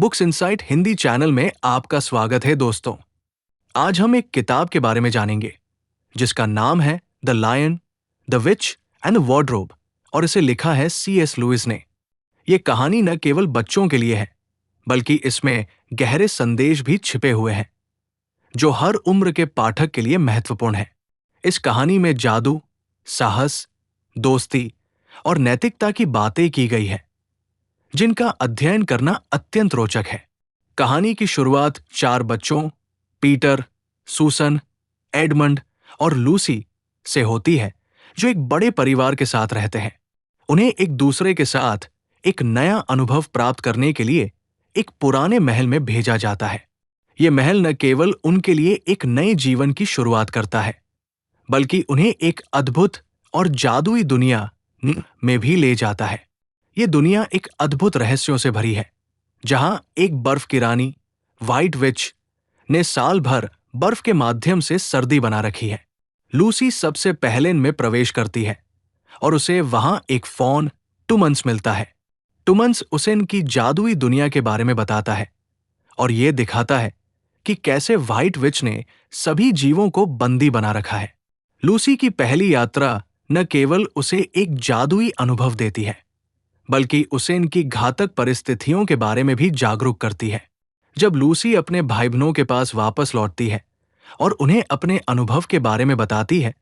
Books insight Hindi channel में आपका स्वागत है दोस्तों। आज हम एक किताब के बारे में जानेंगे जिसका नाम है the Lion, the Witch and the Wardrobe और इसे लिखा है C.S. लुइस ने। यह कहानी न केवल बच्चों के लिए है बल्कि इसमें गहरे संदेश भी छिपे हुए हैं जो हर उम्र के पाठक के लिए महत्वपूर्ण है। इस कहानी में जादू, साहस, दोस्ती और नैतिकता की बातें की गई है जिनका अध्ययन करना अत्यंत रोचक है। कहानी की शुरुआत 4 बच्चों पीटर, सूसन, एडमंड और लूसी से होती है जो एक बड़े परिवार के साथ रहते हैं। उन्हें एक दूसरे के साथ एक नया अनुभव प्राप्त करने के लिए एक पुराने महल में भेजा जाता है। यह महल न केवल उनके लिए एक नए जीवन की शुरुआत करता है बल्कि उन्हें एक अद्भुत और जादुई दुनिया में भी ले जाता है। यह दुनिया एक अद्भुत रहस्यों से भरी है जहां एक बर्फ की रानी व्हाइट विच ने साल भर बर्फ के माध्यम से सर्दी बना रखी है। लूसी सबसे पहले इनमें प्रवेश करती है और उसे वहां एक फॉन टुमन्स मिलता है। टुमन्स उसे इनकी जादुई दुनिया के बारे में बताता है और यह दिखाता है कि कैसे व्हाइट विच ने सभी जीवों को बंदी बना रखा है। लूसी की पहली यात्रा न केवल उसे एक जादुई अनुभव देती है बल्कि उसे इनकी घातक परिस्थितियों के बारे में भी जागरूक करती है। जब लूसी अपने भाई बहनों के पास वापस लौटती है और उन्हें अपने अनुभव के बारे में बताती है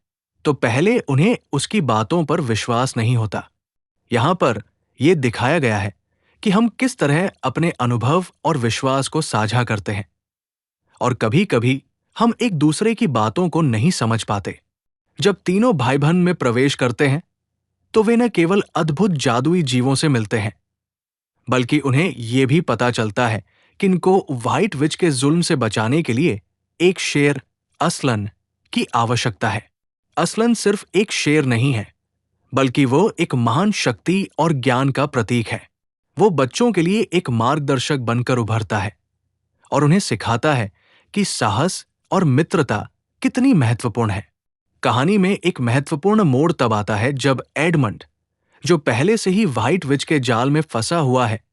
तो पहले उन्हें उसकी बातों पर विश्वास नहीं होता। यहां पर यह दिखाया गया है कि हम किस तरह अपने अनुभव और विश्वास को साझा करते हैं और कभी-कभी हम एक दूसरे की बातों को नहीं समझ पाते। जब तीनों भाई बहन में प्रवेश करते हैं तो वे न केवल अद्भुत जादुई जीवों से मिलते हैं बल्कि उन्हें यह भी पता चलता है कि इनको व्हाइट विच के जुल्म से बचाने के लिए एक शेर असलन की आवश्यकता है। असलन सिर्फ एक शेर नहीं है बल्कि वो एक महान शक्ति और ज्ञान का प्रतीक है। वो बच्चों के लिए एक मार्गदर्शक बनकर उभरता है और उन्हें सिखाता है कि साहस और मित्रता कितनी महत्वपूर्ण है। कहानी में एक महत्वपूर्ण मोड़ तब आता है जब एडमंड, जो पहले से ही व्हाइट विच के जाल में फंसा हुआ है,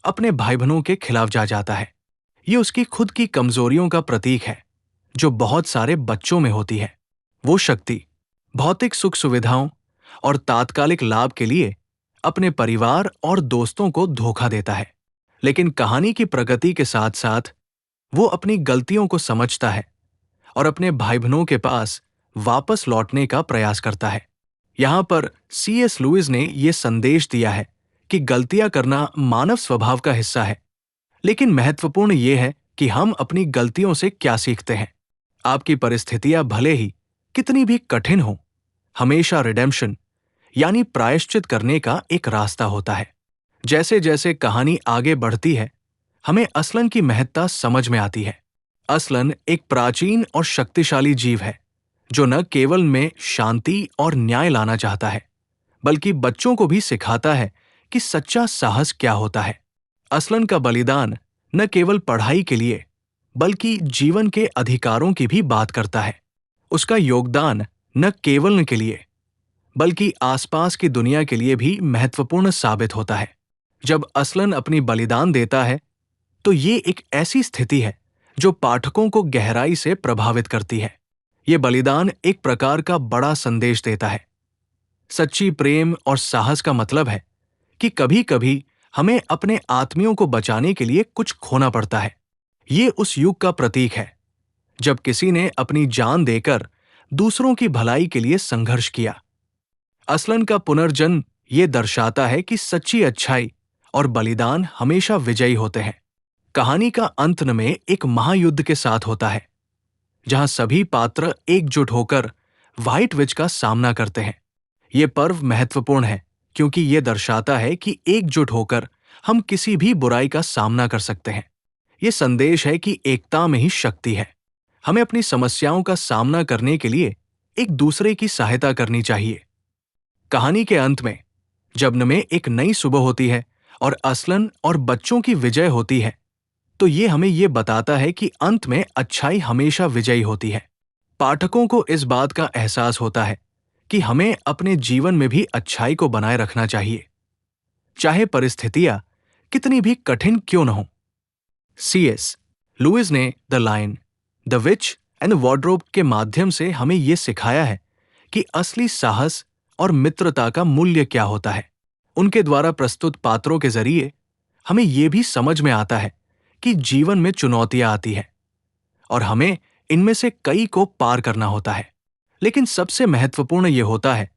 अपने भाई बहनों के खिलाफ जा जाता है। ये उसकी खुद की कमजोरियों का प्रतीक है जो बहुत सारे बच्चों में होती है। वो शक्ति भौतिक सुख सुविधाओं और तात्कालिक लाभ के लिए अपने परिवार और दोस्तों को धोखा देता है। लेकिन कहानी की प्रगति के साथ साथ वो अपनी गलतियों को समझता है और अपने भाई बहनों के पास वापस लौटने का प्रयास करता है। यहां पर C.S. लुइस ने यह संदेश दिया है कि गलतियां करना मानव स्वभाव का हिस्सा है, लेकिन महत्वपूर्ण यह है कि हम अपनी गलतियों से क्या सीखते हैं। आपकी परिस्थितियां भले ही कितनी भी कठिन हो, हमेशा रिडेम्पशन यानी प्रायश्चित करने का एक रास्ता होता है। जैसे जैसे कहानी आगे बढ़ती है, हमें असलन की महत्ता समझ में आती है। असलन एक प्राचीन और शक्तिशाली जीव है जो न केवल में शांति और न्याय लाना चाहता है बल्कि बच्चों को भी सिखाता है कि सच्चा साहस क्या होता है। असलन का बलिदान न केवल पढ़ाई के लिए बल्कि जीवन के अधिकारों की भी बात करता है। उसका योगदान न केवल के लिए बल्कि आसपास की दुनिया के लिए भी महत्वपूर्ण साबित होता है। जब असलन अपनी बलिदान देता है तो ये एक ऐसी स्थिति है जो पाठकों को गहराई से प्रभावित करती है। ये बलिदान एक प्रकार का बड़ा संदेश देता है। सच्ची प्रेम और साहस का मतलब है कि कभी-कभी हमें अपने आत्मियों को बचाने के लिए कुछ खोना पड़ता है। ये उस युग का प्रतीक है जब किसी ने अपनी जान देकर दूसरों की भलाई के लिए संघर्ष किया। असलन का पुनर्जन्म ये दर्शाता है कि सच्ची अच्छाई और बलिदान हमेशा विजयी होते हैं। कहानी का अंत में एक महायुद्ध के साथ होता है जहां सभी पात्र एकजुट होकर व्हाइट विच का सामना करते हैं। ये पर्व महत्वपूर्ण है क्योंकि ये दर्शाता है कि एकजुट होकर हम किसी भी बुराई का सामना कर सकते हैं। ये संदेश है कि एकता में ही शक्ति है। हमें अपनी समस्याओं का सामना करने के लिए एक दूसरे की सहायता करनी चाहिए। कहानी के अंत में जब में एक नई सुबह होती है और असलन और बच्चों की विजय होती है तो ये हमें ये बताता है कि अंत में अच्छाई हमेशा विजयी होती है। पाठकों को इस बात का एहसास होता है कि हमें अपने जीवन में भी अच्छाई को बनाए रखना चाहिए, चाहे परिस्थितियां कितनी भी कठिन क्यों न हो। C.S. लुइस ने the Lion, the Witch and Wardrobe के माध्यम से हमें यह सिखाया है कि असली साहस और मित्रता का मूल्य क्या होता है। उनके द्वारा प्रस्तुत पात्रों के जरिए हमें यह भी समझ में आता है कि जीवन में चुनौतियां आती हैं और हमें इनमें से कई को पार करना होता है। लेकिन सबसे महत्वपूर्ण यह होता है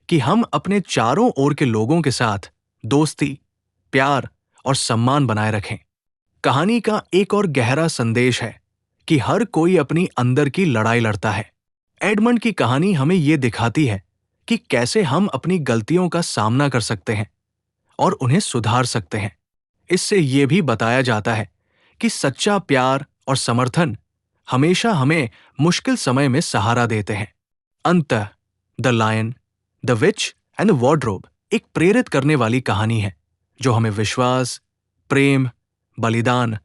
कि हम अपने चारों ओर के लोगों के साथ दोस्ती, प्यार और सम्मान बनाए रखें। कहानी का एक और गहरा संदेश है कि हर कोई अपनी अंदर की लड़ाई लड़ता है। एडमंड की कहानी हमें यह दिखाती है कि कैसे हम अपनी गलतियों का सामना कर सकते हैं और उन्हें सुधार सकते हैं। इससे यह भी बताया जाता है कि सच्चा प्यार और समर्थन हमेशा हमें मुश्किल समय में सहारा देते हैं। अंततः the Lion, the Witch and the Wardrobe एक प्रेरित करने वाली कहानी है जो हमें विश्वास, प्रेम, बलिदान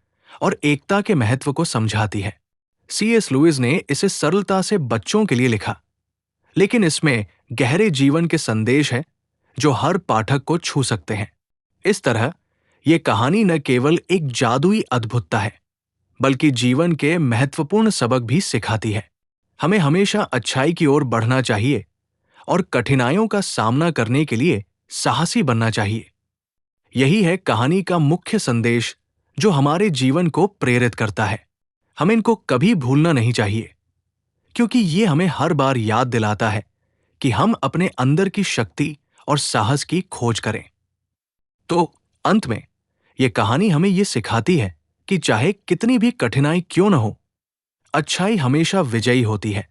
और एकता के महत्व को समझाती है। C.S. लुइस ने इसे सरलता से बच्चों के लिए लिखा, लेकिन इसमें गहरे जीवन के संदेश हैं जो हर पाठक को छू सकते हैं। इस तरह यह कहानी न केवल एक जादुई अद्भुतता है, बल्कि जीवन के महत्वपूर्ण सबक भी सिखाती है। हमें हमेशा अच्छाई की ओर बढ़ना चाहिए और कठिनाइयों का सामना करने के लिए साहसी बनना चाहिए। यही है कहानी का मुख्य संदेश जो हमारे जीवन को प्रेरित करता है। हमें इनको कभी भूलना नहीं चाहिए, क्योंकि ये हमें हर बार याद दिलाता है कि हम अपने अंदर की शक्ति और साहस की खोज करें। तो अंत में यह कहानी हमें यह सिखाती है कि चाहे कितनी भी कठिनाई क्यों न हो, अच्छाई हमेशा विजयी होती है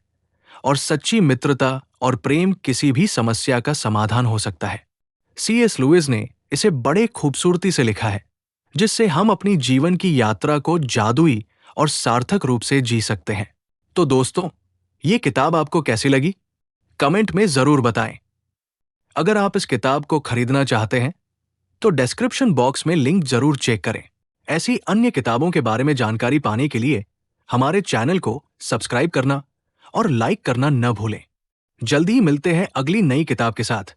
और सच्ची मित्रता और प्रेम किसी भी समस्या का समाधान हो सकता है। C.S. लुइस ने इसे बड़े खूबसूरती से लिखा है, जिससे हम अपनी जीवन की यात्रा को जादुई और सार्थक रूप से जी सकते हैं। तो दोस्तों, ये किताब आपको कैसी लगी? कमेंट में जरूर बताएं। अगर आप इस किताब को खरीदना चाहते हैं, तो डिस्क्रिप्शन बॉक्स में लिंक जरूर चेक करें। ऐसी अन्य किताबों के बारे में जानकारी पाने के लिए हमारे चैनल को सब्सक्राइब करना और लाइक करना न भूलें। जल्दी ही मिलते हैं अगली नई किताब के साथ।